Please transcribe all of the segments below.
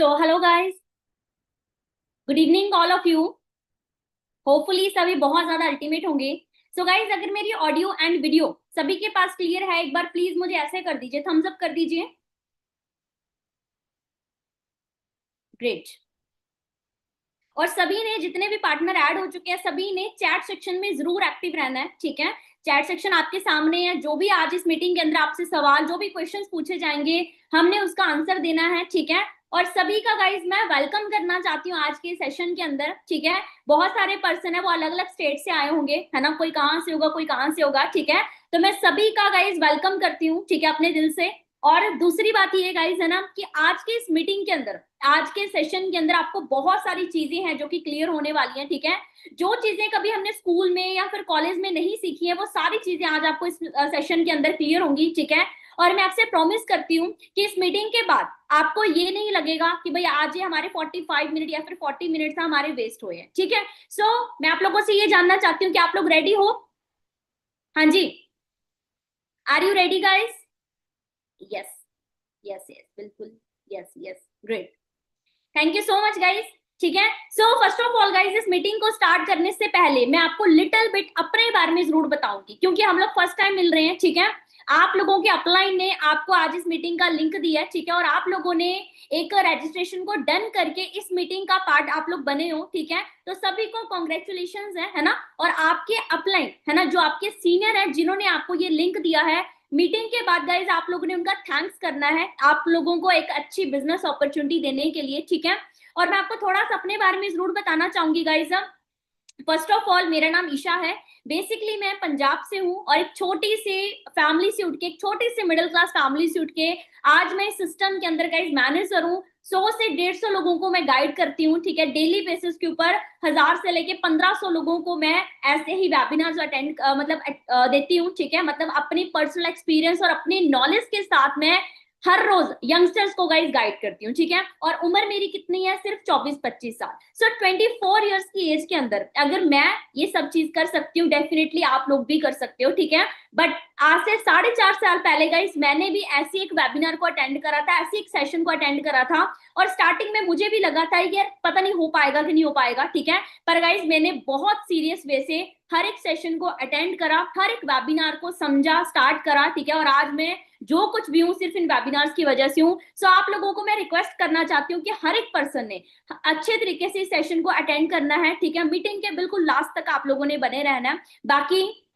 So, hello guys. Good evening all of you. Hopefully सभी बहुत ज्यादा अल्टीमेट होंगे. सो गाइज, अगर मेरी ऑडियो एंड वीडियो सभी के पास क्लियर है, एक बार प्लीज मुझे ऐसे कर दीजिए, थम्स अप कर दीजिए. ग्रेट. और सभी ने, जितने भी पार्टनर ऐड हो चुके हैं, सभी ने चैट सेक्शन में जरूर एक्टिव रहना है. ठीक है, चैट सेक्शन आपके सामने है. जो भी आज इस मीटिंग के अंदर आपसे सवाल, जो भी क्वेश्चंस पूछे जाएंगे, हमने उसका आंसर देना है. ठीक है, और सभी का गाइज मैं वेलकम करना चाहती हूँ आज के सेशन के अंदर. ठीक है, बहुत सारे पर्सन है, वो अलग अलग स्टेट से आए होंगे, है ना. कोई कहाँ से होगा, कोई कहाँ से होगा. ठीक है, तो मैं सभी का गाइज वेलकम करती हूँ. ठीक है, अपने दिल से. और दूसरी बात ये गाइज है ना, कि आज के इस मीटिंग के अंदर, आज के सेशन के अंदर आपको बहुत सारी चीजें हैं जो कि क्लियर होने वाली हैं. ठीक है, जो चीजें कभी हमने स्कूल में या फिर कॉलेज में नहीं सीखी है, वो सारी चीजें आज आपको इस सेशन के अंदर क्लियर होंगी. ठीक है, और मैं आपसे प्रॉमिस करती हूँ कि इस मीटिंग के बाद आपको ये नहीं लगेगा कि भाई आज ये हमारे 45 मिनट या फिर 40 मिनट हमारे वेस्ट हुए हैं. ठीक है, सो मैं आप लोगों से ये जानना चाहती हूँ कि आप लोग रेडी हो. हाँ जी, are you ready guys? Yes, yes yes, बिल्कुल. Yes yes, great. Thank you so much guys. ठीक है, so first of all guys, इस मीटिंग को स्टार्ट करने से पहले मैं आपको लिटिल बिट अपने बारे में जरूर बताऊंगी, क्योंकि हम लोग फर्स्ट टाइम मिल रहे हैं. ठीक है, आप लोगों के अपलाइन ने आपको आज इस मीटिंग का लिंक दिया है. ठीक है, और आप लोगों ने एक रजिस्ट्रेशन को डन करके इस मीटिंग का पार्ट आप लोग बने हो. ठीक है, तो सभी को कॉन्ग्रेचुलेशन है ना. और आपके अपलाइन है ना, जो आपके सीनियर है, जिन्होंने आपको ये लिंक दिया है, मीटिंग के बाद गाइज आप लोगों ने उनका थैंक्स करना है, आप लोगों को एक अच्छी बिजनेस अपॉर्चुनिटी देने के लिए. ठीक है, और मैं आपको थोड़ा सा अपने बारे में जरूर बताना चाहूंगी गाइज. फर्स्ट ऑफ ऑल, मेरा नाम ईशा है. बेसिकली मैं पंजाब से हूँ, और एक छोटी सी फैमिली से उठ के, एक छोटी सी मिडिल क्लास फैमिली से उठ के आज मैं सिस्टम के अंदर गाइज मैनेजर हूँ. 100 से 150 लोगों को मैं गाइड करती हूँ. ठीक है, डेली बेसिस के ऊपर 1000 से लेके 1500 लोगों को मैं ऐसे ही वेबिनार्स अटेंड मतलब देती हूँ. ठीक है, मतलब अपनी पर्सनल एक्सपीरियंस और अपनी नॉलेज के साथ मैं हर रोज यंगस्टर्स को गाइज गाइड करती हूँ. ठीक है, और उम्र मेरी कितनी है? सिर्फ 24-25 साल. सो 24 ईयर्स की एज के अंदर अगर मैं ये सब चीज कर सकती हूँ, डेफिनेटली आप लोग भी कर सकते हो. ठीक है, बट आज से 4.5 साल पहले गाइज मैंने भी ऐसी एक वेबिनार को अटेंड करा था, ऐसी एक सेशन को अटेंड करा था, और स्टार्टिंग में मुझे भी लगा था यार पता नहीं हो पाएगा कि नहीं हो पाएगा. ठीक है, पर गाइज मैंने बहुत सीरियस वे से हर एक सेशन को अटेंड करा, हर एक वेबिनार को समझा, स्टार्ट करा. ठीक है, और आज मैं जो कुछ भी हूँ सिर्फ इन वेबिनार्स की वजह से हूँ. सो आप लोगों को मैं रिक्वेस्ट करना चाहती हूँ कि हर एक पर्सन ने अच्छे तरीके से इस सेशन को अटेंड करना है. ठीक है, मीटिंग के बिल्कुल लास्ट तक आप लोगों ने बने रहना है. बाकी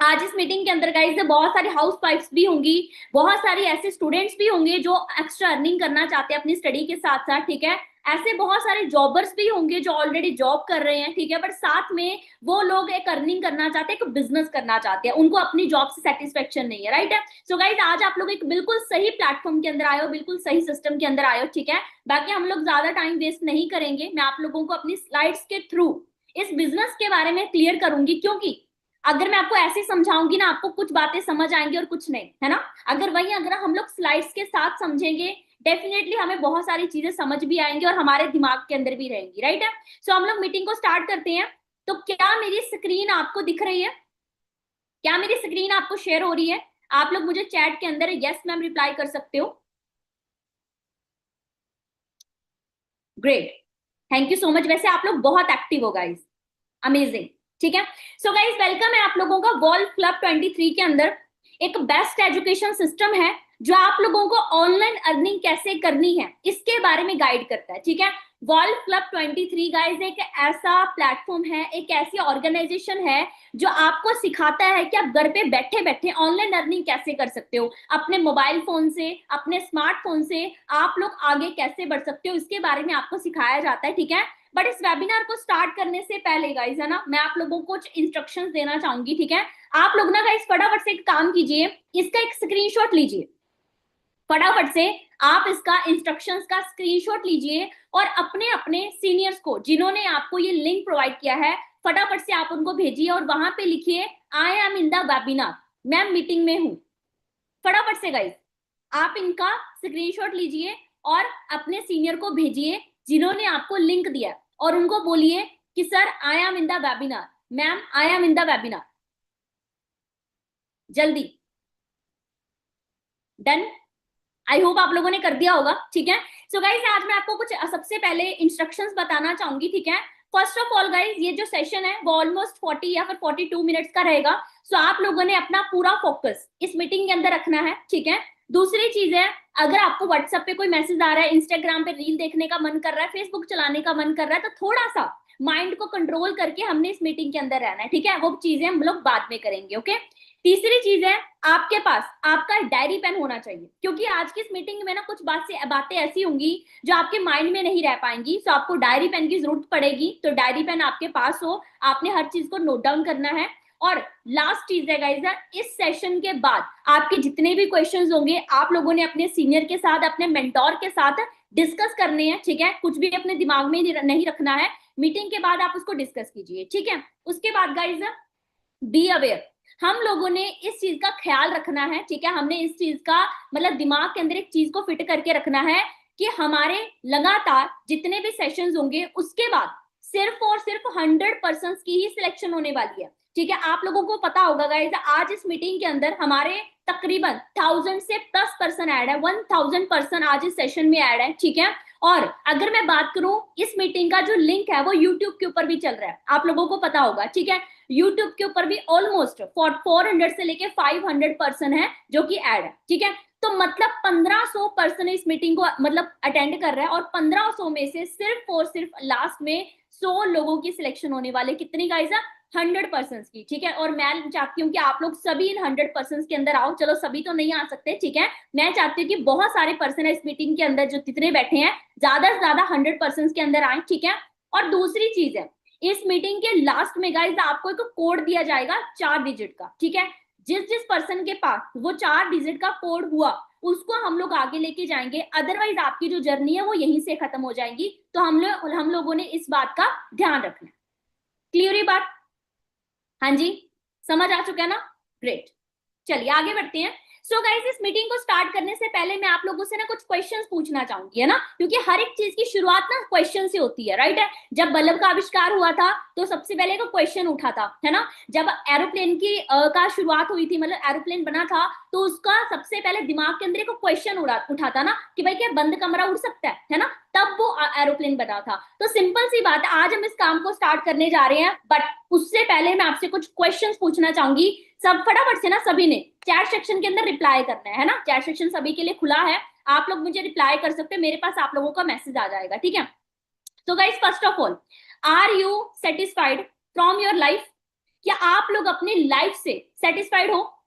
आज इस मीटिंग के अंदर गाइस बहुत सारी हाउस वाइफ्स भी होंगी, बहुत सारी ऐसे स्टूडेंट्स भी होंगे जो एक्स्ट्रा अर्निंग करना चाहते हैं अपनी स्टडी के साथ साथ. ठीक है, ऐसे बहुत सारे जॉबर्स भी होंगे जो ऑलरेडी जॉब कर रहे हैं. ठीक है, बट साथ में वो लोग एक अर्निंग करना चाहते हैं, एक बिजनेस करना चाहते हैं, उनको अपनी जॉब से सेटिस्फेक्शन नहीं है. राइट है, सो गाइस आज आप लोग एक बिल्कुल सही प्लेटफॉर्म के अंदर आए हो, बिल्कुल सही सिस्टम के अंदर आए हो. ठीक है, बाकी हम लोग ज्यादा टाइम वेस्ट नहीं करेंगे, मैं आप लोगों को अपनी स्लाइड्स के थ्रू इस बिजनेस के बारे में क्लियर करूंगी, क्योंकि अगर मैं आपको ऐसे समझाऊंगी ना, आपको कुछ बातें समझ आएंगी और कुछ नहीं, है ना. अगर हम लोग स्लाइड्स के साथ समझेंगे, डेफिनेटली हमें बहुत सारी चीजें समझ भी आएंगी और हमारे दिमाग के अंदर भी रहेंगी. राइट है, सो हम लोग मीटिंग को स्टार्ट करते हैं. तो क्या मेरी स्क्रीन आपको दिख रही है? क्या मेरी स्क्रीन आपको शेयर हो रही है? आप लोग मुझे चैट के अंदर यस मैम रिप्लाई कर सकते हो. Great, thank you so much. वैसे आप लोग बहुत एक्टिव हो गाइस, अमेजिंग. ठीक है, सो गाइस वेलकम है आप लोगों का वॉल्व क्लब 23 के अंदर. एक बेस्ट एजुकेशन सिस्टम है जो आप लोगों को ऑनलाइन अर्निंग कैसे करनी है इसके बारे में गाइड करता है. ठीक है, वॉल्व क्लब 23 गाइस एक ऐसा प्लेटफॉर्म है, एक ऐसी ऑर्गेनाइजेशन है जो आपको सिखाता है कि आप घर पे बैठे बैठे ऑनलाइन अर्निंग कैसे कर सकते हो, अपने मोबाइल फोन से, अपने स्मार्टफोन से आप लोग आगे कैसे बढ़ सकते हो, इसके बारे में आपको सिखाया जाता है. ठीक है, बट इस वेबिनार को स्टार्ट करने से पहले गाइस है ना, मैं आप लोगों को कुछ इंस्ट्रक्शंस देना चाहूंगी. ठीक है, आप लोग ना गाइस फटाफट से एक काम कीजिए, इसका एक स्क्रीनशॉट लीजिए. फटाफट से आप इसका इंस्ट्रक्शंस का स्क्रीनशॉट लीजिए और अपने अपने सीनियर्स को, जिन्होंने आपको ये लिंक प्रोवाइड किया है, फटाफट से आप उनको भेजिए और वहां पे लिखिए I am in the webinar, मैं मीटिंग में हूं. फटाफट से गाइस आप इनका स्क्रीनशॉट लीजिए और अपने सीनियर को भेजिए जिन्होंने आपको लिंक दिया, और उनको बोलिए कि sir I am in the webinar, ma'am I am in the webinar. जल्दी. डन. आई होप आप लोगों ने कर दिया होगा, ठीक है। सो गाइज आज मैं आपको कुछ सबसे पहले इंस्ट्रक्शंस बताना चाहूंगी, ठीक है। फर्स्ट ऑफ ऑल गाइज ये जो सेशन है वो ऑलमोस्ट 40 या फिर 42 मिनट्स का रहेगा। सो आप लोगों ने अपना पूरा फोकस इस मीटिंग के अंदर रखना है, ठीक है। दूसरी चीज है, अगर आपको व्हाट्सएप पे कोई मैसेज आ रहा है, इंस्टाग्राम पे रील देखने का मन कर रहा है, फेसबुक चलाने का मन कर रहा है, तो थोड़ा सा माइंड को कंट्रोल करके हमने इस मीटिंग के अंदर रहना है, ठीक है। वो चीजें हम लोग बाद में करेंगे, ओके। तीसरी चीज है, आपके पास आपका डायरी पेन होना चाहिए, क्योंकि आज की इस मीटिंग में ना कुछ बातें ऐसी होंगी जो आपके माइंड में नहीं रह पाएंगी। सो आपको डायरी पेन की जरूरत पड़ेगी, तो डायरी पेन आपके पास हो, आपने हर चीज को नोट डाउन करना है। और लास्ट चीज है गाइस, इस सेशन के बाद आपके जितने भी क्वेश्चंस होंगे आप लोगों ने अपने सीनियर के साथ, अपने मेंटोर के साथ डिस्कस करने हैं, ठीक है। कुछ भी अपने दिमाग में नहीं रखना है, मीटिंग के बाद आप उसको डिस्कस कीजिए, ठीक है। उसके बाद गाइस बी अवेयर, हम लोगों ने इस चीज का ख्याल रखना है, ठीक है। हमने इस चीज का मतलब दिमाग के अंदर एक चीज को फिट करके रखना है कि हमारे लगातार जितने भी सेशंस होंगे उसके बाद सिर्फ और सिर्फ 100% की ही सिलेक्शन होने वाली है, ठीक है। आप लोगों को पता होगा गाइस, आज इस मीटिंग के अंदर हमारे तकरीबन 1000 से प्लस पर्सन ऐड है, 1000 पर्सन आज इस सेशन में ऐड है, ठीक है। और अगर मैं बात करूं, इस मीटिंग का जो लिंक है वो यूट्यूब के ऊपर भी चल रहा है, आप लोगों को पता होगा, ठीक है। यूट्यूब के ऊपर भी ऑलमोस्ट 400 से लेके 500 पर्सन है जो कि ऐड है, ठीक है। तो मतलब 1500 पर्सन इस मीटिंग को मतलब अटेंड कर रहा है, और 1500 में से सिर्फ और सिर्फ लास्ट में 100 लोगों की सिलेक्शन होने वाले, कितनी गाइस है, 100% की, ठीक है। और मैं चाहती हूँ कि आप लोग सभी इन 100% के अंदर आओ। चलो सभी तो नहीं आ सकते, ठीक है। मैं चाहती हूँ कि बहुत सारे पर्सन है इस मीटिंग के अंदर जो जितने बैठे हैं, ज्यादा से ज्यादा 100% के अंदर आए, ठीक है। और दूसरी चीज है, इस मीटिंग के लास्ट में गाइस आपको एक कोड दिया जाएगा 4 डिजिट का, ठीक है। जिस जिस पर्सन के पास वो 4 डिजिट का कोड हुआ उसको हम लोग आगे लेके जाएंगे, अदरवाइज आपकी जो जर्नी है वो यहीं से खत्म हो जाएगी। तो हम लोगों ने इस बात का ध्यान रखना है। क्लियर ये बात? हाँ जी, समझ आ चुका है ना? ग्रेट, चलिए आगे बढ़ते हैं। सो गाइस इस मीटिंग को स्टार्ट करने से पहले मैं आप लोगों से ना कुछ क्वेश्चंस पूछना चाहूंगी, है ना, क्योंकि हर एक चीज की शुरुआत ना क्वेश्चन से होती है, राइट है। जब बल्ब का आविष्कार हुआ था तो सबसे पहले एक क्वेश्चन उठा था, है ना। जब एरोप्लेन की का शुरुआत हुई थी, मतलब एरोप्लेन बना था, तो उसका सबसे पहले दिमाग के अंदर एक क्वेश्चन उठा था ना कि भाई क्या बंद कमरा उड़ सकता है ना, तब वो एरोप्लेन बना था। तो सिंपल सी बात है, आज हम इस काम को स्टार्ट करने जा रहे हैं, बट उससे पहले मैं आपसे कुछ क्वेश्चंस पूछना चाहूंगी। सब फटाफट से ना सभी ने चैट सेक्शन के अंदर रिप्लाई करना है ना, चैट सेक्शन सभी के लिए खुला है, आप लोग मुझे रिप्लाई कर सकते हैं, मेरे पास आप लोगों का मैसेज आ जाएगा, ठीक है। तो guys first of all, are you satisfied from your life? क्या आप लोग अपनी लाइफ से सेटिस्फाइड हो?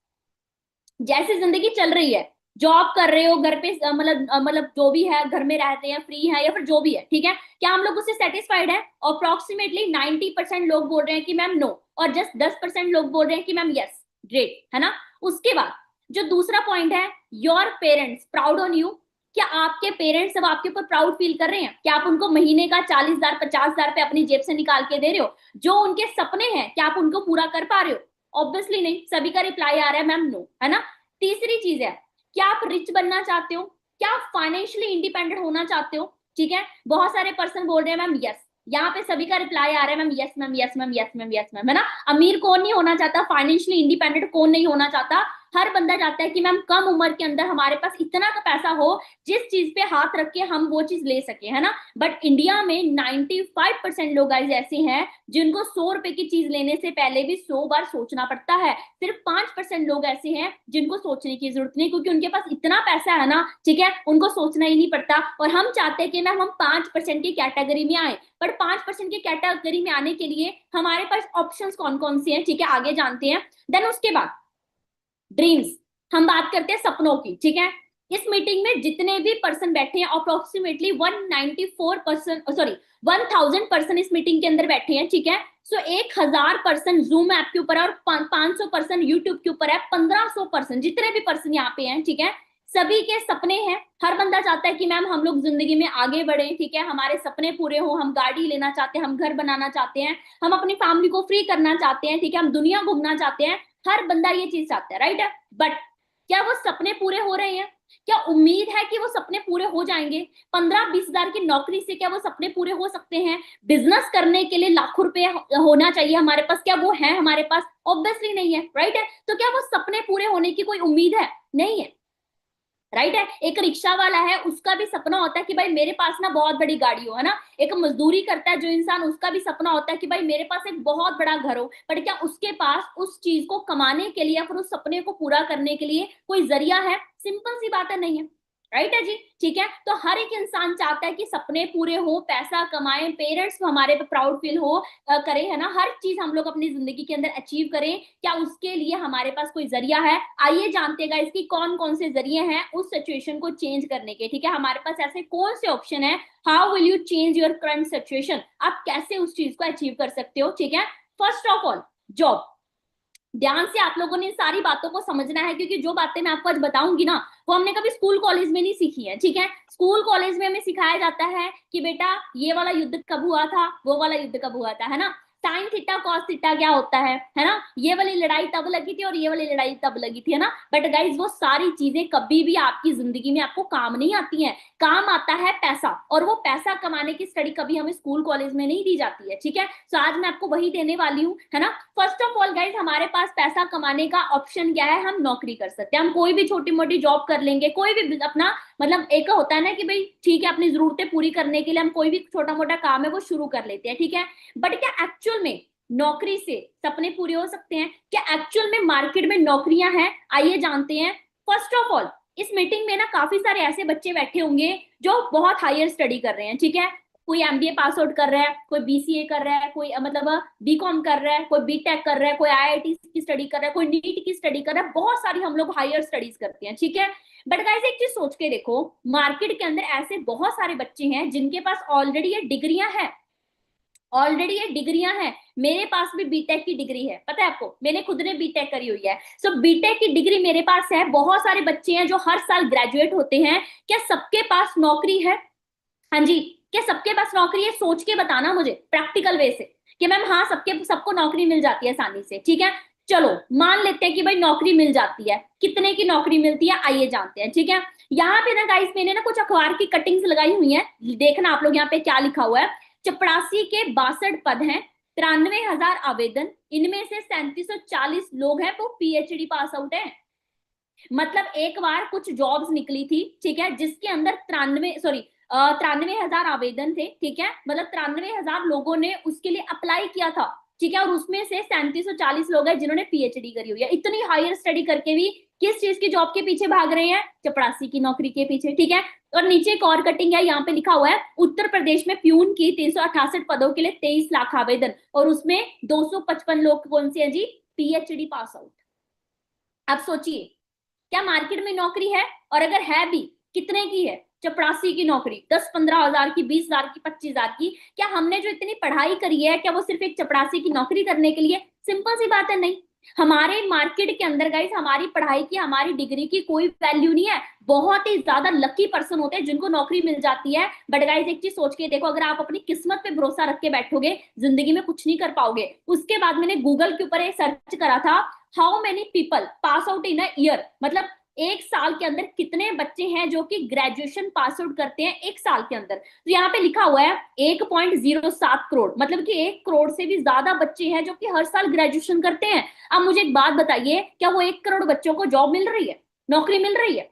जैसी जिंदगी चल रही है, जॉब कर रहे हो, घर पे मतलब जो भी है, घर में रहते हैं, फ्री है या फिर जो भी है, ठीक है, क्या हम लोग उससे सेटिस्फाइड है? अप्रोक्सीमेटली 90% लोग बोल रहे हैं कि मैम नो, और जस्ट 10% लोग बोल रहे हैं कि मैम यस। ग्रेट, है ना। उसके बाद जो दूसरा पॉइंट है, your parents proud on you? क्या आपके पेरेंट्स सब आपके ऊपर प्राउड फील कर रहे हैं? क्या आप उनको महीने का 40,000 50,000 पे अपनी जेब से निकाल के दे रहे हो? जो उनके सपने हैं क्या आप उनको पूरा कर पा रहे हो? ऑब्वियसली नहीं, सभी का रिप्लाई आ रहा है मैम नो, है ना। तीसरी चीज है, क्या आप रिच बनना चाहते हो? क्या आप फाइनेंशियली इंडिपेंडेंट होना चाहते हो? ठीक है, बहुत सारे पर्सन बोल रहे हैं मैम यस, यहाँ पे सभी का रिप्लाई आ रहा है ma'am yes ma'am yes ma'am yes ma'am yes ma'am, है ना। अमीर कौन नहीं होना चाहता, फाइनेंशियली इंडिपेंडेंट कौन नहीं होना चाहता? हर बंदा चाहता है कि मैम कम उम्र के अंदर हमारे पास इतना का पैसा हो जिस चीज पे हाथ रख के हम वो चीज ले सके, है ना। बट इंडिया में 95% लोग ऐसे हैं जिनको 100 रुपए की चीज लेने से पहले भी 100 बार सोचना पड़ता है। सिर्फ 5% लोग ऐसे हैं जिनको सोचने की जरूरत नहीं, क्योंकि उनके पास इतना पैसा है ना, ठीक है, उनको सोचना ही नहीं पड़ता। और हम चाहते हैं कि मैम हम 5% की कैटेगरी में आए, पर 5% की कैटेगरी में आने के लिए हमारे पास ऑप्शंस कौन कौन से हैं, ठीक है, आगे जानते हैं। देन उसके बाद ड्रीम्स, हम बात करते हैं सपनों की, ठीक है। इस मीटिंग में जितने भी पर्सन बैठे हैं अप्रोक्सीमेटली 1000 पर्सन इस मीटिंग के अंदर बैठे हैं, ठीक है। सो 1000 पर्सन जूम ऐप के ऊपर है, और 500 पर्सन यूट्यूब के ऊपर है, 1500 पर्सन जितने भी पर्सन यहाँ पे हैं, ठीक है, सभी के सपने हैं। हर बंदा चाहता है कि मैम हम लोग जिंदगी में आगे बढ़े, ठीक है, हमारे सपने पूरे हो, हम गाड़ी लेना चाहते हैं, हम घर बनाना चाहते हैं, हम अपनी फैमिली को फ्री करना चाहते हैं, ठीक है, हम दुनिया घूमना चाहते हैं। हर बंदा ये चीज चाहता है, राइट है। बट क्या वो सपने पूरे हो रहे हैं? क्या उम्मीद है कि वो सपने पूरे हो जाएंगे? 15-20 हजार की नौकरी से क्या वो सपने पूरे हो सकते हैं? बिजनेस करने के लिए लाखों रुपए होना चाहिए हमारे पास, क्या वो है हमारे पास? ऑब्वियसली नहीं है, राइट है। तो क्या वो सपने पूरे होने की कोई उम्मीद है? नहीं है, राइट है। एक रिक्शा वाला है, उसका भी सपना होता है कि भाई मेरे पास ना बहुत बड़ी गाड़ी हो, है ना। एक मजदूरी करता है जो इंसान, उसका भी सपना होता है कि भाई मेरे पास एक बहुत बड़ा घर हो, बट क्या उसके पास उस चीज को कमाने के लिए या फिर उस सपने को पूरा करने के लिए कोई जरिया है? सिंपल सी बात है, नहीं है। राइट है जी, ठीक है। तो हर एक इंसान चाहता है कि सपने पूरे हो, पैसा कमाएं, पेरेंट्स हमारे पे प्राउड फील हो करें, है ना। हर चीज हम लोग अपनी जिंदगी के अंदर अचीव करें, क्या उसके लिए हमारे पास कोई जरिया है? आइए जानते हैं इसकी कौन कौन से जरिए हैं उस सिचुएशन को चेंज करने के, ठीक है। हमारे पास ऐसे कौन से ऑप्शन है, how will you change your current situation, आप कैसे उस चीज को अचीव कर सकते हो, ठीक है। First of all, job. ध्यान से आप लोगों ने सारी बातों को समझना है, क्योंकि जो बातें मैं आपको आज बताऊंगी ना, वो हमने कभी स्कूल कॉलेज में नहीं सीखी है, ठीक है। स्कूल कॉलेज में हमें सिखाया जाता है कि बेटा ये वाला युद्ध कब हुआ था, वो वाला युद्ध कब हुआ था, है ना। साइन थीटा कॉस थीटा क्या होता है ना। ये वाली लड़ाई तब लगी थी और ये वाली लड़ाई तब लगी थी, है ना। बट गाइज वो सारी चीजें कभी भी आपकी जिंदगी में आपको काम नहीं आती हैं। काम आता है पैसा, और वो पैसा कमाने की स्टडी कभी हमें स्कूल कॉलेज में नहीं दी जाती है, ठीक है। तो आज मैं आपको वही देने वाली हूँ, है ना। फर्स्ट ऑफ ऑल गाइज, हमारे पास पैसा कमाने का ऑप्शन क्या है, हम नौकरी कर सकते हैं, हम कोई भी छोटी मोटी जॉब कर लेंगे, कोई भी अपना मतलब एक होता है ना कि भाई ठीक है अपनी जरूरतें पूरी करने के लिए हम कोई भी छोटा मोटा काम है वो शुरू कर लेते हैं, ठीक है। बट क्या एक्चुअल में नौकरी से सपने पूरे हो सकते हैं? क्या एक्चुअल में मार्केट में नौकरियां हैं? आइए जानते हैं। फर्स्ट ऑफ ऑल, इस मीटिंग में ना काफी सारे ऐसे बच्चे बैठे होंगे जो बहुत हायर स्टडी कर रहे हैं, ठीक है। कोई एमबीए पास आउट कर रहा है, कोई बीसीए कर रहा है, कोई मतलब बीकॉम कर रहा है, कोई बीटेक कर रहा है, कोई आईआईटी की स्टडी कर रहा है, कोई नीट की स्टडी कर रहा है, बहुत सारी हम लोग हायर स्टडीज करते हैं, ठीक है। बट गाइस एक चीज सोच के देखो, मार्केट के अंदर ऐसे बहुत सारे बच्चे हैं जिनके पास ऑलरेडी ये डिग्रियां हैं, ऑलरेडी ये डिग्रियां हैं। मेरे पास भी बीटेक की डिग्री है, पता है आपको, मैंने खुद ने बीटेक करी हुई है। सो बीटेक की डिग्री मेरे पास है। बहुत सारे बच्चे हैं जो हर साल ग्रेजुएट होते हैं, क्या सबके पास नौकरी है? हाँ जी, क्या सबके पास नौकरी है? सोच के बताना मुझे प्रैक्टिकल वे से कि मैम हाँ सबके सबको नौकरी मिल जाती है आसानी से, ठीक है। चलो मान लेते हैं कि भाई नौकरी मिल जाती है, कितने की नौकरी मिलती है आइए जानते हैं, ठीक है। यहाँ पे ना गाइस मैंने ना कुछ अखबार की कटिंग्स लगाई हुई है, देखना आप लोग यहाँ पे क्या लिखा हुआ है। चपरासी के 62 पद हैं, 93,000 आवेदन, इनमें से 3740 लोग हैं वो पीएचडी पास आउट है। मतलब एक बार कुछ जॉब्स निकली थी, ठीक है, जिसके अंदर 93,000 आवेदन थे, ठीक है। मतलब 93,000 लोगों ने उसके लिए अप्लाई किया था, ठीक है। और उसमें से 3740 लोग हैं जिन्होंने पीएचडी करी हुई है। इतनी हायर स्टडी करके भी किस चीज की जॉब के पीछे भाग रहे हैं? चपरासी की नौकरी के पीछे, ठीक है। और नीचे एक और कटिंग है, यहाँ पे लिखा हुआ है उत्तर प्रदेश में प्यून की 368 पदों के लिए 23 लाख आवेदन, और उसमें 255 लोग कौन से हैं जी? PhD pass out. अब सोचिए, क्या मार्केट में नौकरी है? और अगर है भी, कितने की है? चपरासी की नौकरी 10-15 हजार की, 20 हजार की, 25 हजार की। क्या हमने जो इतनी पढ़ाई करी है क्या वो सिर्फ एक चपरासी की नौकरी करने के लिए? सिंपल सी बात है, नहीं। हमारे मार्केट के अंदर गाइस हमारी पढ़ाई की, हमारी डिग्री की कोई वैल्यू नहीं है। बहुत ही ज्यादा लकी पर्सन होते हैं जिनको नौकरी मिल जाती है। बट गाइस एक चीज सोच के देखो, अगर आप अपनी किस्मत पे भरोसा रख के बैठोगे जिंदगी में कुछ नहीं कर पाओगे। उसके बाद मैंने गूगल के ऊपर एक सर्च करा था, how many people pass out in a year, मतलब एक साल के अंदर कितने बच्चे हैं जो कि ग्रेजुएशन पास आउट करते हैं एक साल के अंदर। तो यहाँ पे लिखा हुआ है 1.07 करोड़, मतलब कि 1 करोड़ से भी ज्यादा बच्चे हैं जो कि हर साल ग्रेजुएशन करते हैं। अब मुझे एक बात बताइए, क्या वो 1 करोड़ बच्चों को जॉब मिल रही है, नौकरी मिल रही है?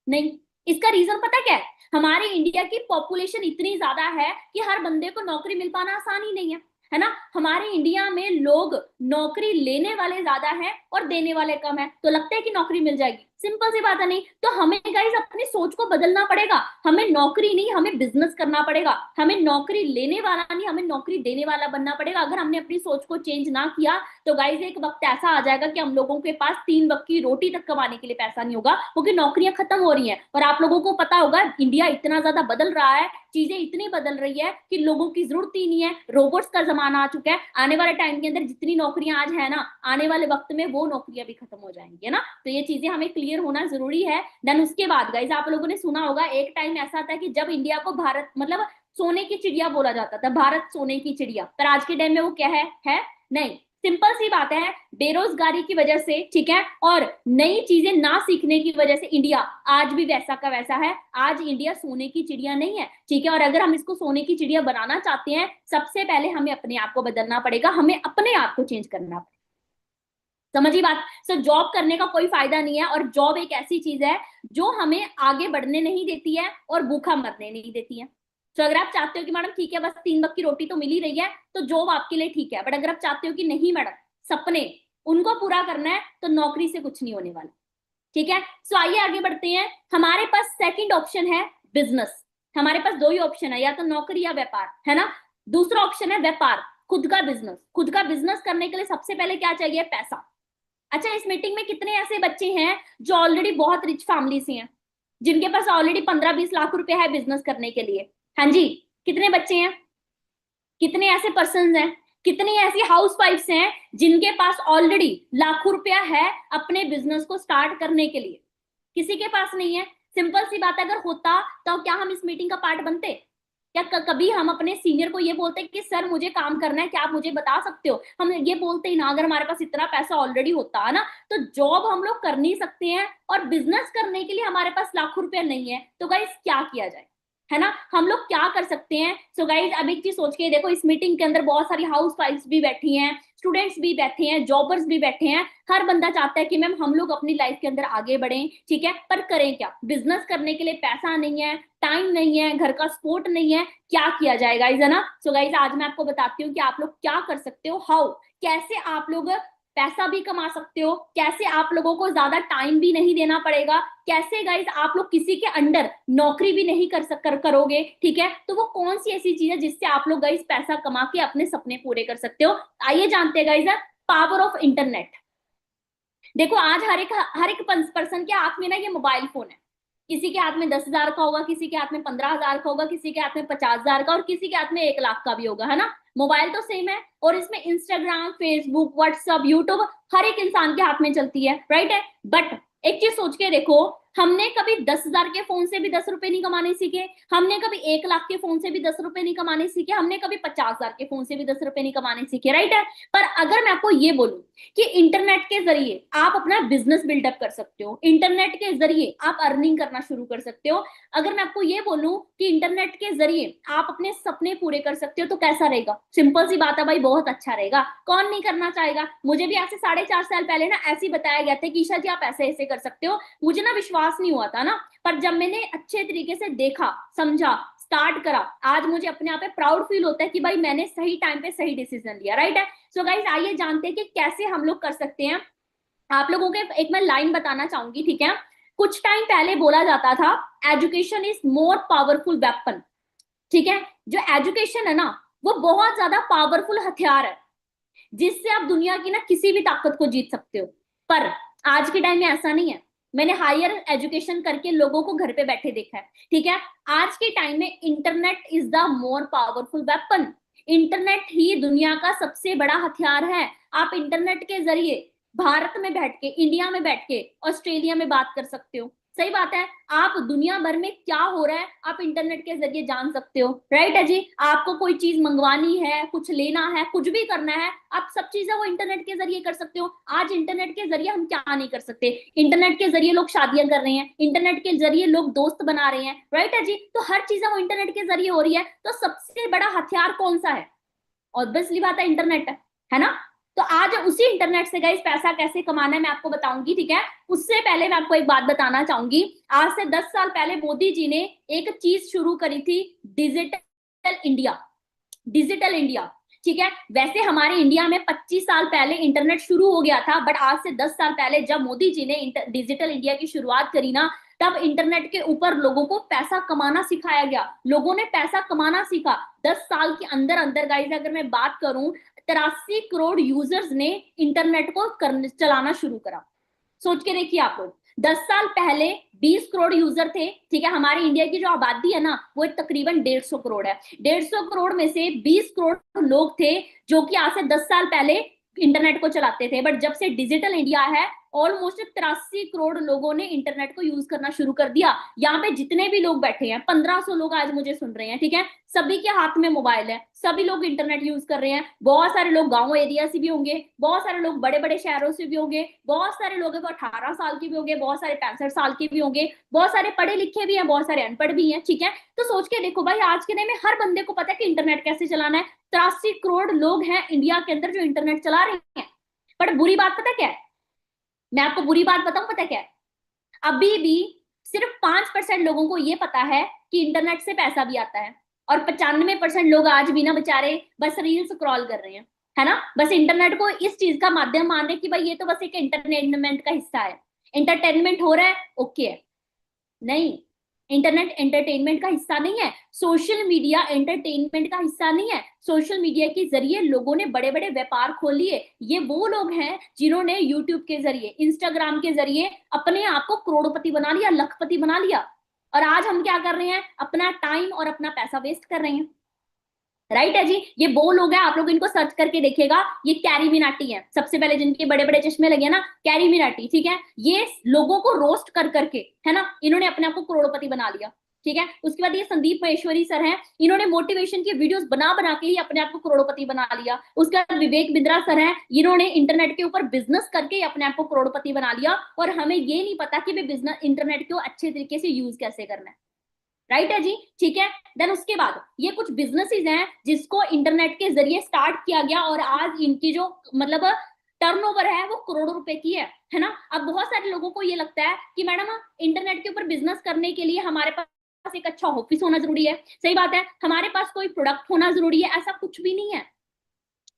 नहीं। इसका रीजन पता क्या है? हमारे इंडिया की पॉपुलेशन इतनी ज्यादा है कि हर बंदे को नौकरी मिल पाना आसान ही नहीं है ना। हमारे इंडिया में लोग नौकरी लेने वाले ज्यादा हैं और देने वाले कम है, तो लगता है कि नौकरी मिल जाएगी। सिंपल सी बात है, नहीं। तो हमें गाइस अपनी सोच को बदलना पड़ेगा। हमें नौकरी नहीं, हमें बिजनेस करना पड़ेगा। हमें नौकरी लेने वाला नहीं, हमें नौकरी देने वाला बनना पड़ेगा। अगर हमने अपनी सोच को चेंज ना किया तो गाइस एक वक्त ऐसा आ जाएगा कि हम लोगों के पास 3 वक्त की रोटी तक कमाने के लिए पैसा नहीं होगा, क्योंकि नौकरियां खत्म हो रही हैं। और आप लोगों को पता होगा इंडिया इतना ज्यादा बदल रहा है, चीजें इतनी बदल रही है कि लोगों की जरूरत ही नहीं है। रोबोट्स का जमाना आ चुका है। आने वाले टाइम के अंदर जितनी नौकरियां आज है ना, आने वाले वक्त में वो नौकरियां भी खत्म हो जाएंगी, है ना। तो ये चीजें हमें क्लियर होना जरूरी है। देन उसके बाद गाइज आप लोगों ने सुना होगा एक टाइम ऐसा था कि जब इंडिया को भारत मतलब सोने की चिड़िया बोला जाता था, भारत सोने की चिड़िया। पर आज के टाइम में वो क्या है नहीं। सिंपल सी बात है, बेरोजगारी की वजह से, ठीक है, और नई चीजें ना सीखने की वजह से इंडिया आज भी वैसा का वैसा है। आज इंडिया सोने की चिड़िया नहीं है, ठीक है। और अगर हम इसको सोने की चिड़िया बनाना चाहते हैं, सबसे पहले हमें अपने आप को बदलना पड़ेगा, हमें अपने आप को चेंज करना पड़ेगा। समझी बात। सो जॉब करने का कोई फायदा नहीं है, और जॉब एक ऐसी चीज है जो हमें आगे बढ़ने नहीं देती है और भूखा मरने नहीं देती है। तो अगर आप चाहते हो कि मैडम ठीक है बस 3 वक्त की रोटी तो मिल ही रही है, तो जॉब आपके लिए ठीक है। बट अगर आप चाहते हो कि नहीं मैडम, सपने उनको पूरा करना है, तो नौकरी से कुछ नहीं होने वाला। ठीक है, सो आइए आगे बढ़ते हैं। हमारे पास सेकंड ऑप्शन है बिजनेस। हमारे पास दो ही ऑप्शन है, या तो नौकरी या व्यापार, है ना। दूसरा ऑप्शन है व्यापार, खुद का बिजनेस। खुद का बिजनेस करने के लिए सबसे पहले क्या चाहिए? पैसा। अच्छा, इस मीटिंग में कितने ऐसे बच्चे हैं जो ऑलरेडी बहुत रिच फैमिली से हैं, जिनके पास ऑलरेडी 15-20 लाख रुपए है बिजनेस करने के लिए? हाँ जी, कितने बच्चे हैं? कितने ऐसे पर्सन हैं, कितनी ऐसी हाउस वाइफ्स हैं जिनके पास ऑलरेडी लाखों रुपया है अपने बिजनेस को स्टार्ट करने के लिए? किसी के पास नहीं है। सिंपल सी बात, अगर होता तो क्या हम इस मीटिंग का पार्ट बनते? क्या कभी हम अपने सीनियर को ये बोलते कि सर मुझे काम करना है, क्या आप मुझे बता सकते हो? हम ये बोलते ही ना, अगर हमारे पास इतना पैसा ऑलरेडी होता है ना। तो जॉब हम लोग कर नहीं सकते हैं, और बिजनेस करने के लिए हमारे पास लाखों रुपया नहीं है, तो गाइस क्या किया जाए, है ना। हम लोग क्या कर सकते हैं? सो गाइज अब एक चीज सोच के देखो, इस मीटिंग के अंदर बहुत सारी हाउस वाइफ्स भी बैठी हैं, स्टूडेंट्स भी बैठे हैं, जॉबर्स भी बैठे हैं। हर बंदा चाहता है कि मैम हम लोग अपनी लाइफ के अंदर आगे बढ़ें, ठीक है। पर करें क्या? बिजनेस करने के लिए पैसा नहीं है, टाइम नहीं है, घर का सपोर्ट नहीं है, क्या किया जाए गाइज, है ना। सो गाइज आज मैं आपको बताती हूँ कि आप लोग क्या कर सकते हो, हाउ, कैसे आप लोग पैसा भी कमा सकते हो, कैसे आप लोगों को ज्यादा टाइम भी नहीं देना पड़ेगा, कैसे गाइज आप लोग किसी के अंडर नौकरी भी नहीं करोगे, ठीक है। तो वो कौन सी ऐसी चीज है जिससे आप लोग गाइज पैसा कमा के अपने सपने पूरे कर सकते हो? आइए जानते हैं गाइज, पावर ऑफ इंटरनेट। देखो आज हर एक पर्सन के हाथ में ना ये मोबाइल फोन है। किसी के हाथ में 10,000 का होगा, किसी के हाथ में 15,000 का होगा, किसी के हाथ में 50,000 का, और किसी के हाथ में 1 लाख का भी होगा, है ना। मोबाइल तो सेम है, और इसमें इंस्टाग्राम, फेसबुक, व्हाट्सअप, यूट्यूब हर एक इंसान के हाथ में चलती है, राइट है। बट एक चीज सोच के देखो, हमने कभी 10,000 के फोन से भी 10 रुपए नहीं कमाने सीखे, हमने कभी 1 लाख के फोन से भी 10 रुपए नहीं कमाने सीखे, हमने कभी 50,000 के फोन से भी 10 रुपए नहीं कमाने सीखे, राइट है। पर अगर मैं आपको ये बोलूं कि इंटरनेट के जरिए आप अपना बिजनेस बिल्डअप कर सकते हो, इंटरनेट के जरिए आप अर्निंग करना शुरू कर सकते हो, अगर मैं आपको ये बोलूं कि इंटरनेट के जरिए आप अपने सपने पूरे कर सकते हो, तो कैसा रहेगा? सिंपल सी बात है भाई, बहुत अच्छा रहेगा। कौन नहीं करना चाहेगा? मुझे भी ऐसे 4.5 साल पहले ना ऐसे ही बताया गया था कि ईशा जी आप ऐसे ऐसे कर सकते हो, मुझे ना विश्वास नहीं हुआ था ना। पर जब मैंने अच्छे तरीके से देखा, समझा, स्टार्ट करा, आज मुझे अपने आप पे प्राउड फील होता है कि भाई मैंने सही टाइम पे सही डिसीजन लिया, राइट है। सो गाइस आइए जानते हैं कि कैसे हम लोग कर सकते हैं। आप लोगों के एक मैं लाइन बताना चाहूंगी, ठीक है। कुछ टाइम पहले बोला जाता था education is more powerful weapon, ठीक है। जो एजुकेशन है ना, वो बहुत ज्यादा पावरफुल हथियार है, जिससे आप दुनिया की ना किसी भी ताकत को जीत सकते हो। पर आज के टाइम में ऐसा नहीं है। मैंने हायर एजुकेशन करके लोगों को घर पे बैठे देखा है, ठीक है। आज के टाइम में internet is the more powerful weapon. Internet ही दुनिया का सबसे बड़ा हथियार है। आप इंटरनेट के जरिए भारत में बैठ के, इंडिया में बैठ के ऑस्ट्रेलिया में बात कर सकते हो। सही बात है, आप दुनिया भर में क्या हो रहा है आप इंटरनेट के जरिए जान सकते हो, राइट है जी। आपको कोई चीज मंगवानी है, कुछ लेना है, कुछ भी करना है, आप सब चीजें वो इंटरनेट के जरिए कर सकते हो। आज इंटरनेट के जरिए हम क्या नहीं कर सकते? इंटरनेट के जरिए लोग शादियां कर रहे हैं, इंटरनेट के जरिए लोग दोस्त बना रहे हैं, राइट है जी। तो हर चीज वो इंटरनेट के जरिए हो रही है, तो सबसे बड़ा हथियार कौन सा है? ऑब्वियसली बात है इंटरनेट है ना। तो आज उसी इंटरनेट से गाइस पैसा कैसे कमाना है मैं आपको बताऊंगी, ठीक है। उससे पहले मैं आपको एक बात बताना चाहूंगी। आज से 10 साल पहले मोदी जी ने एक चीज शुरू करी थी, डिजिटल इंडिया। डिजिटल इंडिया, ठीक है। वैसे हमारे इंडिया में 25 साल पहले इंटरनेट शुरू हो गया था, बट आज से 10 साल पहले जब मोदी जी ने डिजिटल इंडिया की शुरुआत करी ना, तब इंटरनेट के ऊपर लोगों को पैसा कमाना सिखाया गया, लोगों ने पैसा कमाना सीखा। 10 साल के अंदर अंदर गाइस अगर मैं बात करूं, 83 करोड़ यूजर्स ने इंटरनेट को चलाना शुरू करा। सोच के देखिए आप लोग, 10 साल पहले 20 करोड़ यूजर थे, ठीक है। हमारी इंडिया की जो आबादी है ना, वो तकरीबन 150 करोड़ है। 150 करोड़ में से 20 करोड़ लोग थे जो कि आज से 10 साल पहले इंटरनेट को चलाते थे। बट जब से डिजिटल इंडिया है, ऑलमोस्ट 83 करोड़ लोगों ने इंटरनेट को यूज करना शुरू कर दिया। यहाँ पे जितने भी लोग बैठे हैं, 1500 लोग आज मुझे सुन रहे हैं, ठीक है। सभी के हाथ में मोबाइल है, सभी लोग इंटरनेट यूज कर रहे हैं। बहुत सारे लोग गांव एरिया से भी होंगे, बहुत सारे लोग बड़े बड़े शहरों से भी होंगे, बहुत सारे लोग 18 साल के भी होंगे, बहुत सारे 65 साल के भी होंगे, बहुत सारे पढ़े लिखे भी हैं, बहुत सारे अनपढ़ भी हैं, ठीक है। तो सोच के देखो भाई, आज के दिन में हर बंदे को पता है कि इंटरनेट कैसे चलाना है। 83 करोड़ लोग हैं इंडिया के अंदर जो इंटरनेट चला रहे हैं। पर बुरी बात पता क्या है, मैं आपको बुरी बात बताऊं पता क्या है, अभी भी सिर्फ 5% लोगों को ये पता है कि इंटरनेट से पैसा भी आता है, और 95% लोग आज भी ना बेचारे बस रील स्क्रॉल कर रहे हैं, है ना, बस इंटरनेट को इस चीज का माध्यम मान रहे हैं कि भाई ये तो बस एक एंटरटेनमेंट का हिस्सा है, एंटरटेनमेंट हो रहा है ओके है। नहीं, इंटरनेट एंटरटेनमेंट का हिस्सा नहीं है, सोशल मीडिया एंटरटेनमेंट का हिस्सा नहीं है। सोशल मीडिया के जरिए लोगों ने बड़े बड़े व्यापार खोल लिए। ये वो लोग हैं जिन्होंने यूट्यूब के जरिए, इंस्टाग्राम के जरिए अपने आप को करोड़पति बना लिया, लखपति बना लिया, और आज हम क्या कर रहे हैं, अपना टाइम और अपना पैसा वेस्ट कर रहे हैं। राइट है जी, ये वो लोग हैं, आप लोग इनको सर्च करके देखिएगा, ये कैरी मिनाटी है सबसे पहले, जिनके बड़े बड़े चश्मे लगे ना, कैरी मिनाटी, ठीक है, ये लोगों को रोस्ट कर करके, है ना, इन्होंने अपने आप को करोड़पति बना लिया, ठीक है। उसके बाद ये संदीप महेश्वरी सर हैं, इन्होंने मोटिवेशन की वीडियोस बना बना के ही अपने आप को करोड़पति बना लिया। उसके बाद विवेक बिंद्रा सर हैं, इन्होंने इंटरनेट के ऊपर बिजनेस करके ही अपने आप को करोड़पति बना लिया, और हमें ये नहीं पता कि वे बिजनेस इंटरनेट को अच्छे तरीके से यूज कैसे करना है। राइट है जी, ठीक है। देन उसके बाद ये कुछ बिजनेसेस हैं जिसको इंटरनेट के जरिए स्टार्ट किया गया, और आज इनकी जो मतलब टर्नओवर है वो करोड़ों रुपए की है ना। अब बहुत सारे लोगों को ये लगता है कि मैडम इंटरनेट के ऊपर बिजनेस करने के लिए हमारे पास एक अच्छा ऑफिस होना जरूरी है, सही बात है, हमारे पास कोई प्रोडक्ट होना जरूरी है, ऐसा कुछ भी नहीं है,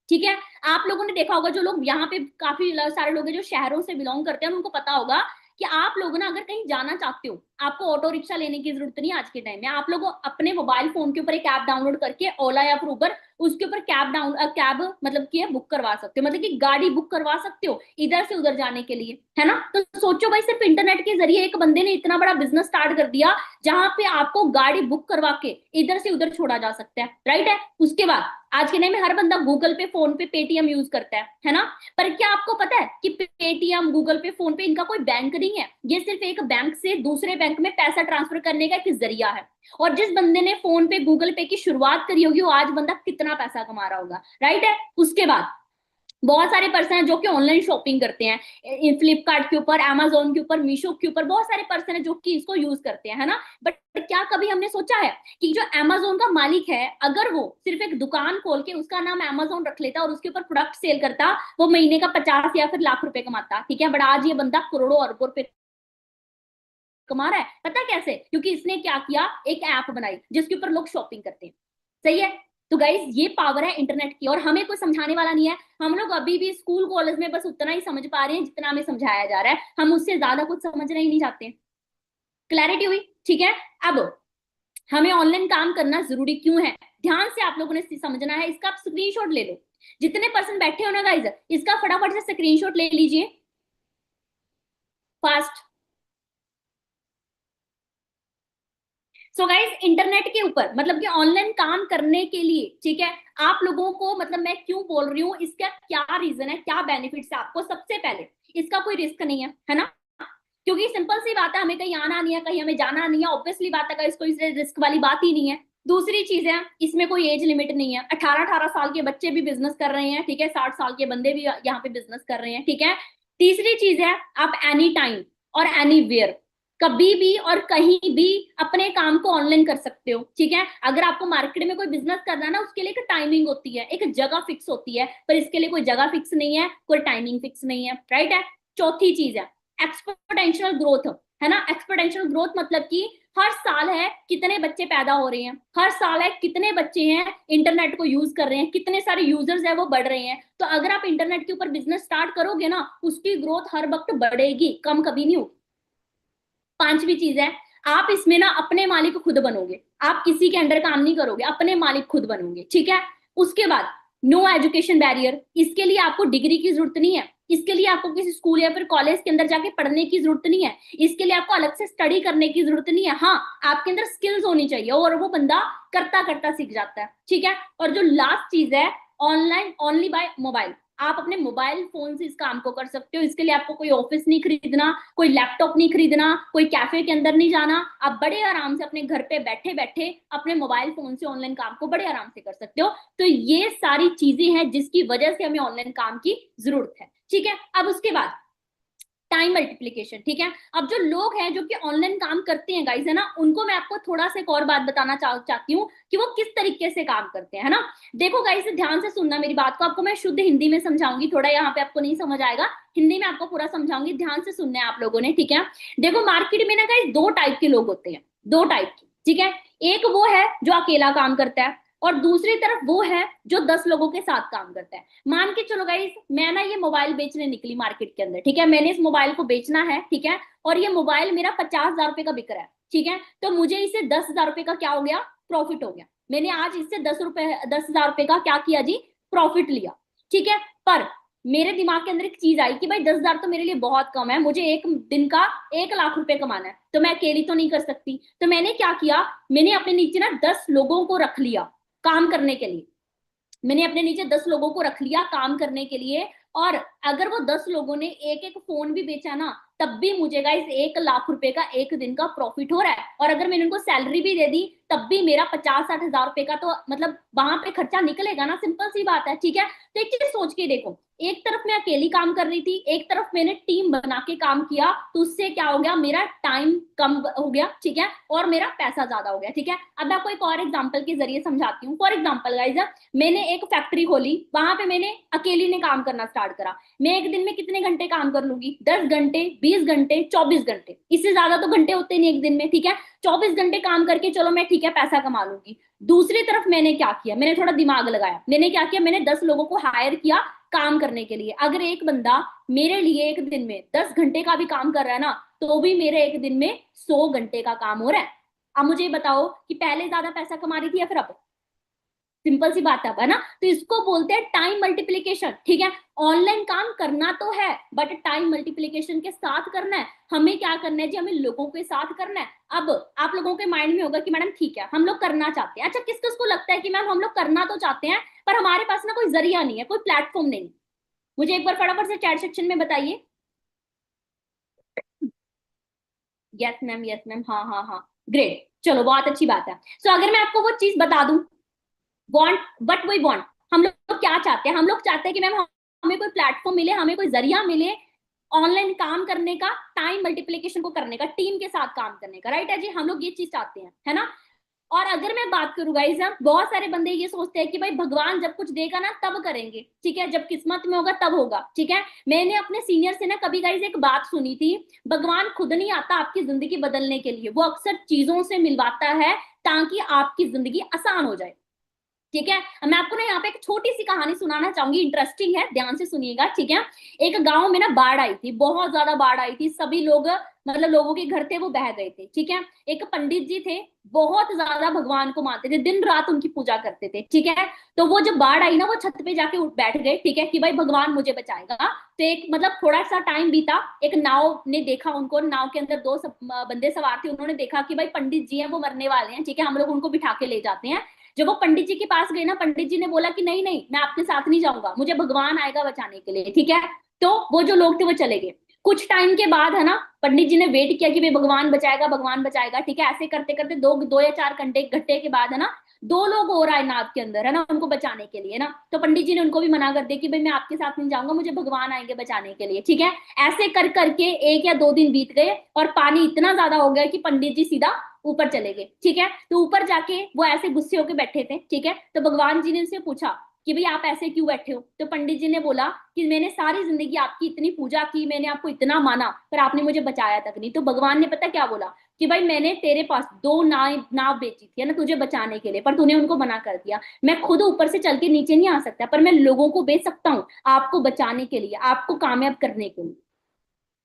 ठीक है। आप लोगों ने देखा होगा, जो लोग यहाँ पे काफी सारे लोग हैं जो शहरों से बिलोंग करते हैं, उनको पता होगा कि आप लोग ना अगर कहीं जाना चाहते हो, आपको ऑटो रिक्शा लेने की जरूरत नहीं है। आज के टाइम में आप लोग अपने मोबाइल फोन के ऊपर एक ऐप डाउनलोड करके, ओला या फिर उबर, उसके ऊपर कैब मतलब कि बुक करवा सकते हो, मतलब कि गाड़ी बुक करवा सकते हो इधर से उधर जाने के लिए, है ना। तो सोचो भाई, सिर्फ इंटरनेट के जरिए एक बंदे ने इतना बड़ा बिजनेस स्टार्ट कर दिया जहां पे आपको गाड़ी बुक करवा के इधर से उधर छोड़ा जा सकता है, राइट है। उसके बाद आज के टाइम में हर बंदा गूगल पे, फोन पे, पेटीएम यूज करता है ना। पर क्या आपको पता है कि पेटीएम, गूगल पे, फोन पे इनका कोई बैंक नहीं है, ये सिर्फ एक बैंक से दूसरे बैंक में पैसा ट्रांसफर करने का एक जरिया है। और जिस बंदे ने फोन पे, गूगल पे की शुरुआत करी होगी, वो आज बंदा कितना पैसा कमा रहा होगा, राइट है। उसके बाद बहुत सारे पर्सन हैं जो कि ऑनलाइन शॉपिंग करते हैं, फ्लिपकार्ट के ऊपर, अमेजोन के ऊपर, मीशो के ऊपर, बहुत सारे पर्सन हैं जो कि इसको यूज करते हैं, है ना। बट क्या कभी हमने सोचा है कि जो अमेजोन का मालिक है, अगर वो सिर्फ एक दुकान खोल के उसका नाम अमेजोन रख लेता और उसके ऊपर प्रोडक्ट सेल करता, वो महीने का 50 या फिर लाख रुपए कमाता, ठीक है। बट आज ये बंदा करोड़ों अरबों रुपए कमा रहा है, पता कैसे? क्योंकि इसने क्या किया, एक ऐप बनाई जिसके ऊपर लोग शॉपिंग करते हैं, सही है। तो गाइज ये पावर है इंटरनेट की, और हमें कोई समझाने वाला नहीं है। हम लोग अभी भी स्कूल कॉलेज में बस उतना ही समझ पा रहे हैं जितना हमें समझाया जा रहा है, हम उससे ज्यादा कुछ समझना ही नहीं चाहते। क्लैरिटी हुई, ठीक है। अब हमें ऑनलाइन काम करना जरूरी क्यों है, ध्यान से आप लोगों ने समझना है। इसका आप स्क्रीनशॉट ले लो, जितने पर्सन बैठे हो ना गाइज, इसका फटाफट से स्क्रीनशॉट ले लीजिए, फास्ट। सो गाइज इंटरनेट के ऊपर मतलब कि ऑनलाइन काम करने के लिए, ठीक है, आप लोगों को मतलब मैं क्यों बोल रही हूँ, इसका क्या रीजन है, क्या बेनिफिट्स है आपको। सबसे पहले इसका कोई रिस्क नहीं है ना, क्योंकि सिंपल सी बात है, हमें कहीं आना नहीं है, कहीं हमें जाना नहीं है, ऑब्वियसली बात है, इसको इससे रिस्क वाली बात ही नहीं है। दूसरी चीज है, इसमें कोई एज लिमिट नहीं है, 18-18 साल के बच्चे भी बिजनेस कर रहे हैं, ठीक है, 60 साल के बंदे भी यहाँ पे बिजनेस कर रहे हैं, ठीक है। तीसरी चीज है, आप एनी टाइम और एनी वेयर, कभी भी और कहीं भी अपने काम को ऑनलाइन कर सकते हो, ठीक है। अगर आपको मार्केट में कोई बिजनेस करना है ना, उसके लिए एक टाइमिंग होती है, एक जगह फिक्स होती है, पर इसके लिए कोई जगह फिक्स नहीं है, कोई टाइमिंग फिक्स नहीं है, राइट है। चौथी चीज है एक्सपोनेंशियल ग्रोथ, है ना। एक्सपोनेंशियल ग्रोथ मतलब कि हर साल है कितने बच्चे पैदा हो रहे हैं, हर साल है कितने बच्चे हैं इंटरनेट को यूज कर रहे हैं, कितने सारे यूजर्स है वो बढ़ रहे हैं। तो अगर आप इंटरनेट के ऊपर बिजनेस स्टार्ट करोगे ना, उसकी ग्रोथ हर वक्त बढ़ेगी, कम कभी नहीं होगी। पांचवी चीज है, आप इसमें ना अपने मालिक खुद बनोगे, आप किसी के अंडर काम नहीं करोगे, अपने मालिक खुद बनोगे, ठीक है। उसके बाद नो एजुकेशन बैरियर, इसके लिए आपको डिग्री की जरूरत नहीं है, इसके लिए आपको किसी स्कूल या फिर कॉलेज के अंदर जाके पढ़ने की जरूरत नहीं है, इसके लिए आपको अलग से स्टडी करने की जरूरत नहीं है। हाँ, आपके अंदर स्किल्स होनी चाहिए और वो बंदा करता करता सीख जाता है, ठीक है। और जो लास्ट चीज है, ऑनलाइन ओनली बाय मोबाइल, आप अपने मोबाइल फोन से इस काम को कर सकते हो। इसके लिए आपको कोई ऑफिस नहीं खरीदना, कोई लैपटॉप नहीं खरीदना, कोई कैफे के अंदर नहीं जाना, आप बड़े आराम से अपने घर पे बैठे बैठे अपने मोबाइल फोन से ऑनलाइन काम को बड़े आराम से कर सकते हो। तो ये सारी चीजें हैं जिसकी वजह से हमें ऑनलाइन काम की जरूरत है, ठीक है। अब उसके बाद टाइम मल्टीप्लीकेशन, ठीक है। अब जो लोग हैं जो कि ऑनलाइन काम करते हैं गाइस, है ना, उनको मैं आपको थोड़ा सा एक और बात बताना चाहती हूँ कि वो किस तरीके से काम करते हैं, है ना। देखो गाइस, ध्यान से सुनना मेरी बात को, आपको मैं शुद्ध हिंदी में समझाऊंगी, थोड़ा यहाँ पे आपको नहीं समझ आएगा, हिंदी में आपको पूरा समझाऊंगी, ध्यान से सुनना है आप लोगों ने, ठीक है। देखो मार्केट में ना गाइस दो टाइप के लोग होते हैं, दो टाइप के, ठीक है। एक वो है जो अकेला काम करता है, और दूसरी तरफ वो है जो 10 लोगों के साथ काम करता है। मान के चलो गाइस, मैं ना ये मोबाइल बेचने निकली मार्केट के अंदर, ठीक है, मैंने इस मोबाइल को बेचना है, ठीक है, और ये मोबाइल मेरा 50,000 रुपए का बिक रहा है, ठीक है। तो मुझे इससे 10,000 रुपए का क्या हो गया, प्रॉफिट हो गया। मैंने आज इससे 10,000 रुपए का क्या किया जी, प्रॉफिट लिया, ठीक है। पर मेरे दिमाग के अंदर एक चीज आई कि भाई 10,000 तो मेरे लिए बहुत कम है, मुझे एक दिन का 1 लाख रुपए कमाना है, तो मैं अकेली तो नहीं कर सकती। तो मैंने क्या किया, मैंने अपने नीचे ना 10 लोगों को रख लिया काम करने के लिए। मैंने अपने नीचे 10 लोगों को रख लिया काम करने के लिए, और अगर वो 10 लोगों ने एक एक फोन भी बेचा ना, तब भी मुझे गाइस 1 लाख रुपए का एक दिन का प्रॉफिट हो रहा है। और अगर मैंने उनको सैलरी भी दे दी, तब भी मेरा 50-60 हजार रुपए का तो मतलब वहां पे खर्चा निकलेगा ना, सिंपल सी बात है, ठीक है। तो एक चीज सोच के देखो, एक तरफ मैं अकेली काम कर रही थी, एक तरफ मैंने टीम बना के काम किया, तो उससे क्या हो गया, मेरा टाइम कम हो गया, ठीक है, और मेरा पैसा ज्यादा हो गया, ठीक है। अब मैं आपको एक और एग्जांपल के जरिए समझाती हूँ। फॉर एग्जांपल गाइस, मैंने एक फैक्ट्री खोली, वहां पे मैंने अकेली ने काम करना स्टार्ट करा। मैं एक दिन में कितने घंटे काम कर लूंगी, 10 घंटे, 20 घंटे, 24 घंटे, इससे ज्यादा तो घंटे होते नहीं एक दिन में, ठीक है। 24 घंटे काम करके चलो मैं ठीक है पैसा कमा लूंगी। दूसरी तरफ मैंने क्या किया, मैंने थोड़ा दिमाग लगाया, मैंने क्या किया, मैंने 10 लोगों को हायर किया काम करने के लिए। अगर एक बंदा मेरे लिए एक दिन में 10 घंटे का भी काम कर रहा है ना, तो भी मेरे एक दिन में 100 घंटे का काम हो रहा है। अब मुझे बताओ कि पहले ज्यादा पैसा कमा रही थी या फिर अब, सिंपल सी बात है ना। तो इसको बोलते हैं टाइम मल्टीप्लीकेशन, ठीक है। ऑनलाइन काम करना तो है, बट टाइम मल्टीप्लीकेशन के साथ करना है। हमें क्या करना है जी, हमें लोगों के साथ करना है। अब आप लोगों के माइंड में होगा कि मैडम ठीक है, हम लोग करना चाहते हैं, अच्छा किस किस को लगता है कि मैम हम लोग करना तो चाहते हैं, पर हमारे पास ना कोई जरिया नहीं है, कोई प्लेटफॉर्म नहीं। मुझे एक बार फटाफट से चैट सेक्शन में बताइए। यस मैम, यस मैम, हाँ हाँ हाँ, ग्रेट, चलो बहुत अच्छी बात है। सो अगर मैं आपको वो चीज बता दूं, वांट बट वी वांट, हम लोग क्या चाहते हैं, हम लोग चाहते हैं कि मैम हमें कोई प्लेटफॉर्म मिले, हमें कोई जरिया मिले ऑनलाइन काम करने का, टाइम मल्टीप्लीकेशन को करने का, टीम के साथ काम करने का, राइट है जी, हम लोग ये चीज चाहते हैं, है ना। और अगर मैं बात करूं गाइस, बहुत सारे बंदे ये सोचते हैं कि भाई भगवान जब कुछ देगा ना तब करेंगे, ठीक है, जब किस्मत में होगा तब होगा, ठीक है। मैंने अपने सीनियर से ना कभी गाइस एक बात सुनी थी, भगवान खुद नहीं आता आपकी जिंदगी बदलने के लिए, वो अक्सर चीजों से मिलवाता है ताकि आपकी जिंदगी आसान हो जाए, ठीक है। मैं आपको ना यहाँ पे एक छोटी सी कहानी सुनाना चाहूंगी, इंटरेस्टिंग है, ध्यान से सुनिएगा, ठीक है। एक गांव में ना बाढ़ आई थी, बहुत ज्यादा बाढ़ आई थी, सभी लोग मतलब लोगों के घर थे वो बह गए थे, ठीक है। एक पंडित जी थे, बहुत ज्यादा भगवान को मानते थे, दिन रात उनकी पूजा करते थे, ठीक है। तो वो जब बाढ़ आई ना, वो छत पे जाके उठ बैठ गए, ठीक है, कि भाई भगवान मुझे बचाएगा। तो एक मतलब थोड़ा सा टाइम बीता, एक नाव ने देखा उनको, नाव के अंदर दो बंदे सवार थे, उन्होंने देखा कि भाई पंडित जी हैं वो मरने वाले हैं, ठीक है, हम लोग उनको बिठा के ले जाते हैं। जब वो पंडित जी के पास गए ना, पंडित जी ने बोला कि नहीं नहीं, मैं आपके साथ नहीं जाऊंगा, मुझे भगवान आएगा बचाने के लिए, ठीक है। तो वो जो लोग थे वो चले गए। कुछ टाइम के बाद है ना, पंडित जी ने वेट किया कि भाई भगवान बचाएगा, भगवान बचाएगा, ठीक है। ऐसे करते करते दो या चार घंटे घंटे के बाद है ना, दो लोग और आए नाव के अंदर, है ना, उनको बचाने के लिए ना। तो पंडित जी ने उनको भी मना कर दिया कि भाई मैं आपके साथ नहीं जाऊंगा, मुझे भगवान आएंगे बचाने के लिए, ठीक है। ऐसे कर करके 1 या 2 दिन बीत गए, और पानी इतना ज्यादा हो गया कि पंडित जी सीधा ऊपर चले गए, ठीक है। तो ऊपर जाके वो ऐसे गुस्से होके बैठे थे, ठीक है। तो भगवान जी ने उनसे पूछा कि भाई आप ऐसे क्यों बैठे हो। तो पंडित जी ने बोला कि मैंने सारी जिंदगी आपकी इतनी पूजा की, मैंने आपको इतना माना, पर आपने मुझे बचाया तक नहीं। तो भगवान ने पता क्या बोला कि भाई मैंने तेरे पास 2 नाव बेची थी, है ना, तुझे बचाने के लिए, पर तूने उनको मना कर दिया। मैं खुद ऊपर से चल के नीचे नहीं आ सकता, पर मैं लोगों को बेच सकता हूँ आपको बचाने के लिए, आपको कामयाब करने के लिए।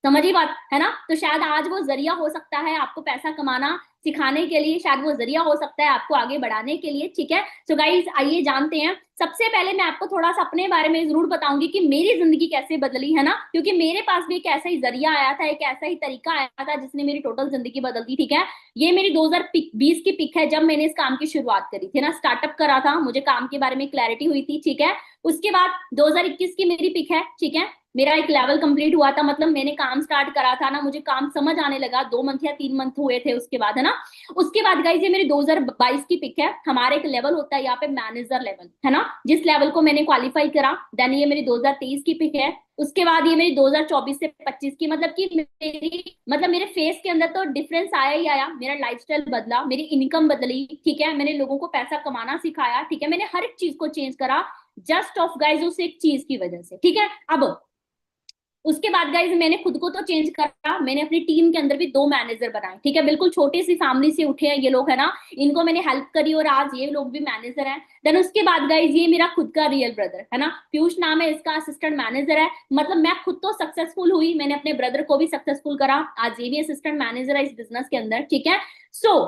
समझी बात है ना। तो शायद आज वो जरिया हो सकता है आपको पैसा कमाना सिखाने के लिए, शायद वो जरिया हो सकता है आपको आगे बढ़ाने के लिए, ठीक है। सो गाइस आइए जानते हैं। सबसे पहले मैं आपको थोड़ा सा अपने बारे में जरूर बताऊंगी कि मेरी जिंदगी कैसे बदली, है ना, क्योंकि मेरे पास भी एक ऐसा ही जरिया आया था, एक ऐसा ही तरीका आया था जिसने मेरी टोटल जिंदगी बदल दी, ठीक है। ये मेरी 2020 की पिक है, जब मैंने इस काम की शुरुआत करी थी ना, स्टार्टअप करा था, मुझे काम के बारे में क्लैरिटी हुई थी, ठीक है। उसके बाद 2021 की मेरी पिक है, ठीक है। मेरा एक लेवल कंप्लीट हुआ था, मतलब मैंने काम स्टार्ट करा था ना, मुझे काम समझ आने लगा, 2 मंथ या 3 मंथ हुए थे उसके बाद, है ना। उसके बाद गाइस ये मेरी 2022 की पिक है। हमारा एक लेवल होता है यहाँ पे मैनेजर लेवल, है ना, जिस लेवल को मैंने क्वालिफाई करा। देन ये मेरी 2023 की पिक है। उसके बाद ये मेरी 2024 से 25 की, मतलब कि मेरी, मतलब मेरे फेस के अंदर तो डिफरेंस आया ही आया। मेरा लाइफस्टाइल बदला, मेरी इनकम बदली, ठीक है, मैंने लोगों को पैसा कमाना सिखाया, ठीक है, मैंने हर एक चीज को चेंज करा जस्ट ऑफ गाइज उस एक चीज की वजह से, ठीक है। अब उसके बाद गाइज मैंने खुद को तो चेंज करा, मैंने अपनी टीम के अंदर भी 2 मैनेजर बनाए, ठीक है, बिल्कुल छोटी सी फैमिली से उठे हैं ये लोग, है ना, इनको मैंने हेल्प करी और आज ये लोग भी मैनेजर हैं। देन उसके बाद गाइज ये मेरा खुद का रियल ब्रदर है ना, पीयूष नाम है इसका, असिस्टेंट मैनेजर है। मतलब मैं खुद तो सक्सेसफुल हुई, मैंने अपने ब्रदर को भी सक्सेसफुल करा, आज ये भी असिस्टेंट मैनेजर है इस बिजनेस के अंदर, ठीक है। So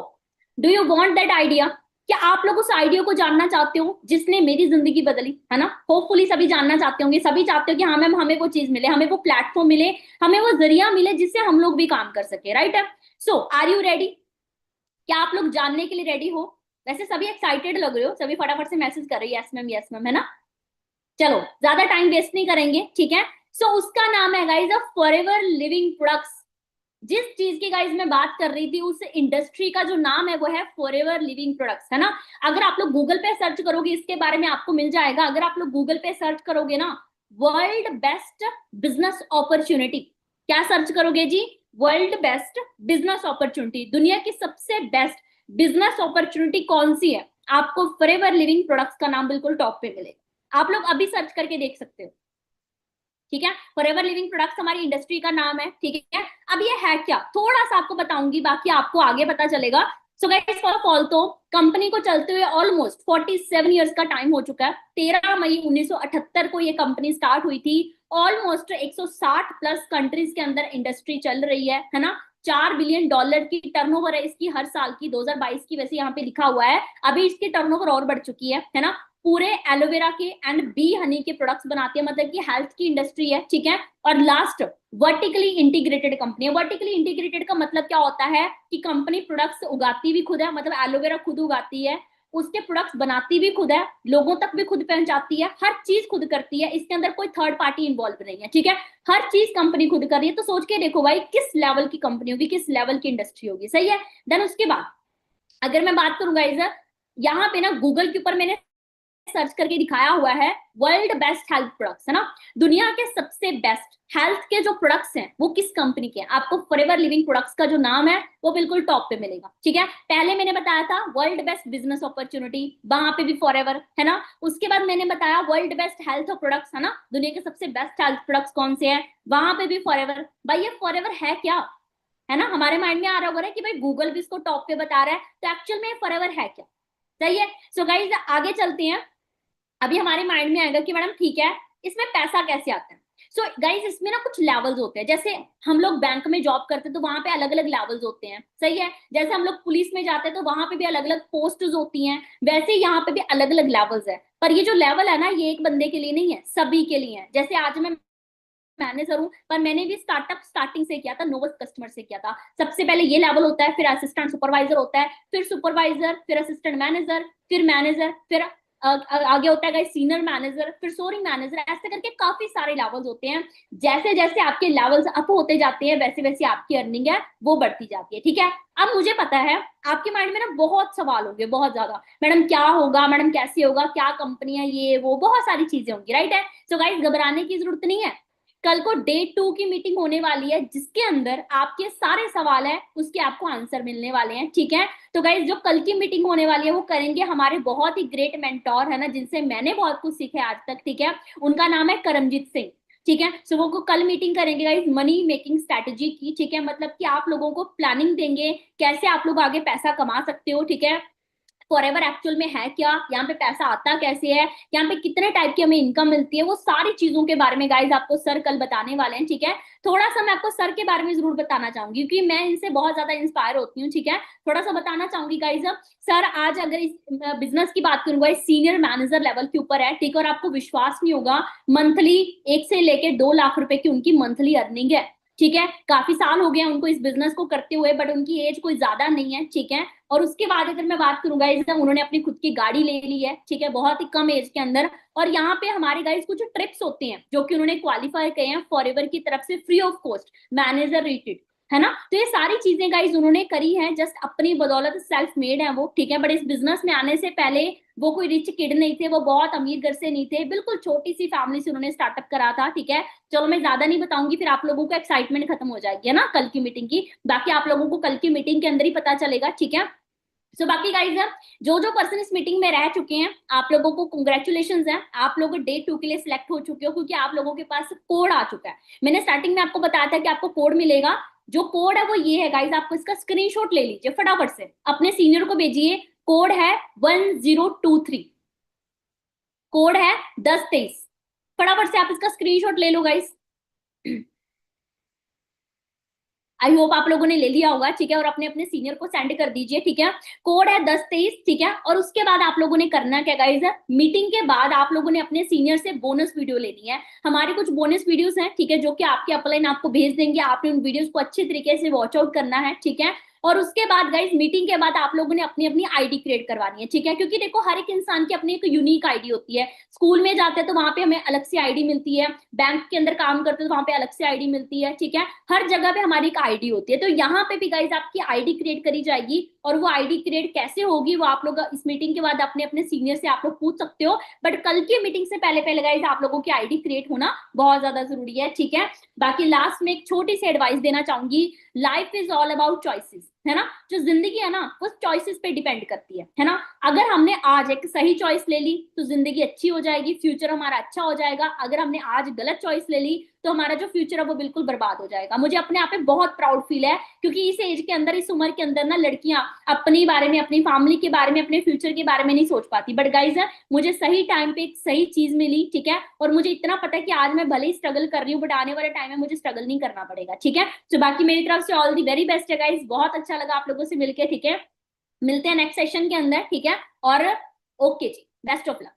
do you want that idea? क्या आप लोग उस आइडिया को जानना चाहते हो जिसने मेरी जिंदगी बदली, है ना? होपफुली सभी जानना चाहते होंगे, सभी चाहते हो कि हाँ मैम हमें वो चीज मिले, हमें वो प्लेटफॉर्म मिले, हमें वो जरिया मिले जिससे हम लोग भी काम कर सके, राइट है। सो आर यू रेडी? क्या आप लोग जानने के लिए रेडी हो? वैसे सभी एक्साइटेड लग रहे हो, सभी फटाफट से मैसेज कर रही है यस मैम, है ना। चलो ज्यादा टाइम वेस्ट नहीं करेंगे, ठीक है। सो उसका नाम है guys of forever living products. जिस चीज की गाइज मैं बात कर रही थी उस इंडस्ट्री का जो नाम है वो है फॉरएवर लिविंग प्रोडक्ट्स, है ना। अगर आप लोग गूगल पे सर्च करोगे इसके बारे में आपको मिल जाएगा। अगर आप लोग गूगल पे सर्च करोगे ना, वर्ल्ड बेस्ट बिजनेस अपॉर्चुनिटी, क्या सर्च करोगे जी? वर्ल्ड बेस्ट बिजनेस अपॉर्चुनिटी, दुनिया की सबसे बेस्ट बिजनेस अपॉर्चुनिटी कौन सी है? आपको फॉरएवर लिविंग प्रोडक्ट्स का नाम बिल्कुल टॉप पे मिलेगा। आप लोग अभी सर्च करके देख सकते हो, ठीक है। फॉरएवर लिविंग प्रोडक्ट्स हमारी इंडस्ट्री का नाम है, ठीक है। अब ये है क्या, थोड़ा सा आपको बताऊंगी, बाकी आपको आगे पता चलेगा। सो गाइस फॉर ऑल तो कंपनी को चलते हुए ऑलमोस्ट 47 ईयर्स का टाइम हो चुका है। 13 मई 1978 को ये कंपनी स्टार्ट हुई थी। ऑलमोस्ट 160 प्लस कंट्रीज के अंदर इंडस्ट्री चल रही है ना। $4 बिलियन की टर्नओवर है इसकी हर साल की, 2022 की वैसे यहाँ पे लिखा हुआ है। अभी इसकी टर्नओवर और बढ़ चुकी है ना। पूरे एलोवेरा के एंड बी हनी के प्रोडक्ट्स बनाती है, मतलब कि हेल्थ की इंडस्ट्री है, ठीक है। और लास्ट वर्टिकली इंटीग्रेटेड कंपनी है। वर्टिकली इंटीग्रेटेड का मतलब क्या होता है कि कंपनी प्रोडक्ट्स उगाती भी खुद है, मतलब एलोवेरा खुद उगाती है, उसके प्रोडक्ट्स बनाती भी खुद है, लोगों तक भी खुद पहुंचाती है, हर चीज खुद करती है, इसके अंदर कोई थर्ड पार्टी इन्वॉल्व नहीं है, ठीक है। हर चीज कंपनी खुद कर रही है। तो सोच के देखो भाई किस लेवल की कंपनी होगी, किस लेवल की इंडस्ट्री होगी, सही है। देन उसके बाद अगर मैं बात करूंगा इधर, यहाँ पे ना गूगल के ऊपर मैंने सर्च करके दिखाया हुआ है वर्ल्ड बेस्ट हेल्थ प्रोडक्ट्स, है ना। दुनिया के सबसे बेस्ट हेल्थ के जो प्रोडक्ट्स हैं वो किस कंपनी के हैं? आपको फॉरएवर लिविंग प्रोडक्ट्स का जो नाम है वो बिल्कुल टॉप पे मिलेगा, ठीक है। पहले मैंने बताया था वर्ल्ड बेस्ट बिजनेस अपॉर्चुनिटी, वहां पे भी फॉरएवर, है ना। उसके बाद मैंने बताया वर्ल्ड बेस्ट हेल्थ प्रोडक्ट्स, है ना, दुनिया के सबसे बेस्ट हेल्थ प्रोडक्ट्स कौन से हैं, वहां पे भी फॉरएवर। भाई ये फॉरएवर है क्या? है ना, हमारे माइंड में आ रहा होगा कि भाई गूगल भी इसको टॉप पे बता रहा है, तो एक्चुअल में फॉरएवर है क्या? सही है। सो गाइज आगे चलते हैं। अभी हमारे माइंड में आएगा कि मैडम ठीक है इसमें पैसा कैसे आता है। सो गाइस इसमें ना कुछ लेवल्स होते हैं, जैसे हम लोग बैंक में जॉब करते हैं तो वहां पे अलग अलग लेवल्स होते हैं, सही है। जैसे हम लोग पुलिस में जाते हैं तो वहां पे भी अलग अलग पोस्ट होती हैं, वैसे यहाँ पे भी अलग अलग लेवल्स है। पर ये जो लेवल है ना ये एक बंदे के लिए नहीं है, सभी के लिए है। जैसे आज मैं मैनेजर हूँ, पर मैंने भी स्टार्टअप स्टार्टिंग से किया था, नोवेस्ट कस्टमर से किया था। सबसे पहले ये लेवल होता है, फिर असिस्टेंट सुपरवाइजर होता है, फिर सुपरवाइजर, फिर असिस्टेंट मैनेजर, फिर मैनेजर, फिर आगे होता है सीनियर मैनेजर, फिर सोरिंग मैनेजर, ऐसे करके काफी सारे लेवल्स होते हैं। जैसे जैसे आपके लेवल्स अप होते जाते हैं वैसे वैसे आपकी अर्निंग है वो बढ़ती जाती है, ठीक है। अब मुझे पता है आपके माइंड में ना बहुत सवाल होंगे, बहुत ज्यादा, मैडम क्या होगा, मैडम कैसे होगा, क्या कंपनी है, ये वो बहुत सारी चीजें होंगी, राइट है। सो गाइस घबराने की जरूरत नहीं है। कल को डे 2 की मीटिंग होने वाली है जिसके अंदर आपके सारे सवाल है उसके आपको आंसर मिलने वाले हैं, ठीक है। तो गाइज जो कल की मीटिंग होने वाली है वो करेंगे हमारे बहुत ही ग्रेट मेंटोर, है ना, जिनसे मैंने बहुत कुछ सीखा है आज तक, ठीक है। उनका नाम है करमजीत सिंह, ठीक है। सो वो कल मीटिंग करेंगे गाइज मनी मेकिंग स्ट्रेटेजी की, ठीक है। मतलब कि आप लोगों को प्लानिंग देंगे कैसे आप लोग आगे पैसा कमा सकते हो, ठीक है। फॉरएवर एक्चुअल में है क्या, यहाँ पे पैसा आता कैसे है, यहाँ पे कितने टाइप की हमें इनकम मिलती है, वो सारी चीजों के बारे में गाइज आपको सर कल बताने वाले हैं, ठीक है। थोड़ा सा मैं आपको सर के बारे में जरूर बताना चाहूंगी क्योंकि मैं इनसे बहुत ज्यादा इंस्पायर होती हूँ, ठीक है। थोड़ा सा बताना चाहूंगी गाइज। सर आज अगर इस बिजनेस की बात करूंगा इस सीनियर मैनेजर लेवल के ऊपर है, ठीक है। और आपको विश्वास नहीं होगा मंथली 1 से लेके 2 लाख रुपए की उनकी मंथली अर्निंग है। ठीक है, काफी साल हो गए हैं उनको इस बिजनेस को करते हुए, बट उनकी एज कोई ज्यादा नहीं है, ठीक है। और उसके बाद अगर मैं बात करूंगा, उन्होंने अपनी खुद की गाड़ी ले ली है, ठीक है, बहुत ही कम एज के अंदर। और यहाँ पे हमारे गाइस कुछ ट्रिप्स होते हैं जो कि उन्होंने क्वालिफाई किए हैं फॉरएवर की तरफ से, free of cost, manager rated, है ना। तो ये सारी चीजें गाइस उन्होंने करी है, जस्ट अपनी बदौलत, सेल्फ मेड है वो, ठीक है। बट इस बिजनेस में आने से पहले वो कोई रिच किड नहीं थे, वो बहुत अमीर घर से नहीं थे, बिल्कुल छोटी सी फैमिली से उन्होंने स्टार्टअप करा था, ठीक है। चलो मैं ज्यादा नहीं बताऊंगी, फिर आप लोगों को एक्साइटमेंट खत्म हो जाएगी, है ना, कल की मीटिंग की। बाकी आप लोगों को कल की मीटिंग के अंदर ही पता चलेगा, ठीक है। सो बाकी गाइज है, जो जो पर्सन इस मीटिंग में रह चुके हैं, आप लोगों को कंग्रेचुलेशन है, आप लोग डे 2 के लिए सिलेक्ट हो चुके हो, क्योंकि आप लोगों के पास कोड आ चुका है। मैंने स्टार्टिंग में आपको बताया था कि आपको कोड मिलेगा। जो कोड है वो ये है गाइज, आपको इसका स्क्रीनशॉट ले लीजिए फटाफट से, अपने सीनियर को भेजिए। कोड है 1023, कोड है 1023। फटाफट से आप इसका स्क्रीनशॉट ले लो गाइज। आई होप आप लोगों ने ले लिया होगा, ठीक है, और अपने अपने सीनियर को सेंड कर दीजिए, ठीक है। कोड है 1023, ठीक है। और उसके बाद आप लोगों ने करना क्या गाइज है, मीटिंग के बाद आप लोगों ने अपने सीनियर से बोनस वीडियो लेनी है। हमारे कुछ बोनस वीडियोस हैं, ठीक है, जो कि आपके अपलाइन आपको भेज देंगे, आपने उन वीडियोस को अच्छे तरीके से वॉच आउट करना है, ठीक है। और उसके बाद गाइज मीटिंग के बाद आप लोगों ने अपनी अपनी आईडी क्रिएट करवानी है, ठीक है, क्योंकि देखो हर एक इंसान की अपनी एक यूनिक आईडी होती है। स्कूल में जाते हैं तो वहां पे हमें अलग से आईडी मिलती है, बैंक के अंदर काम करते हैं तो वहां पे अलग से आईडी मिलती है, ठीक है। हर जगह पे हमारी एक आईडी होती है, तो यहाँ पे भी गाइज आपकी आईडी क्रिएट करी जाएगी। और वो आईडी क्रिएट कैसे होगी वो आप लोग इस मीटिंग के बाद अपने अपने सीनियर से आप लोग पूछ सकते हो, बट कल की मीटिंग से पहले पहले गाइज आप लोगों की आईडी क्रिएट होना बहुत ज्यादा जरूरी है, ठीक है। बाकी लास्ट में एक छोटी सी एडवाइस देना चाहूंगी, life is all about choices, है ना। जो जिंदगी है ना वो चॉइसेस पे डिपेंड करती है ना। अगर हमने आज एक सही चॉइस ले ली तो जिंदगी अच्छी हो जाएगी, फ्यूचर हमारा अच्छा हो जाएगा। अगर हमने आज गलत चॉइस ले ली तो हमारा जो फ्यूचर है वो बिल्कुल बर्बाद हो जाएगा। मुझे अपने आप पे बहुत प्राउड फील है, क्योंकि इस एज के अंदर, इस उम्र के अंदर ना लड़कियां अपने बारे में, अपनी फैमिली के बारे में, अपने फ्यूचर के बारे में नहीं सोच पाती। बट गाइज है, मुझे सही टाइम पे एक सही चीज मिली, ठीक है। और मुझे इतना पता है कि आज मैं भले ही स्ट्रगल कर रही हूँ, बट आने वाले टाइम में मुझे स्ट्रगल नहीं करना पड़ेगा, ठीक है। तो बाकी मेरी तरफ से ऑल दी वेरी बेस्ट है गाइज, बहुत अच्छा लगा आप लोगों से मिलके, ठीक है। मिलते हैं नेक्स्ट सेशन के अंदर, ठीक है। और ओके जी, बेस्ट ऑफ लक।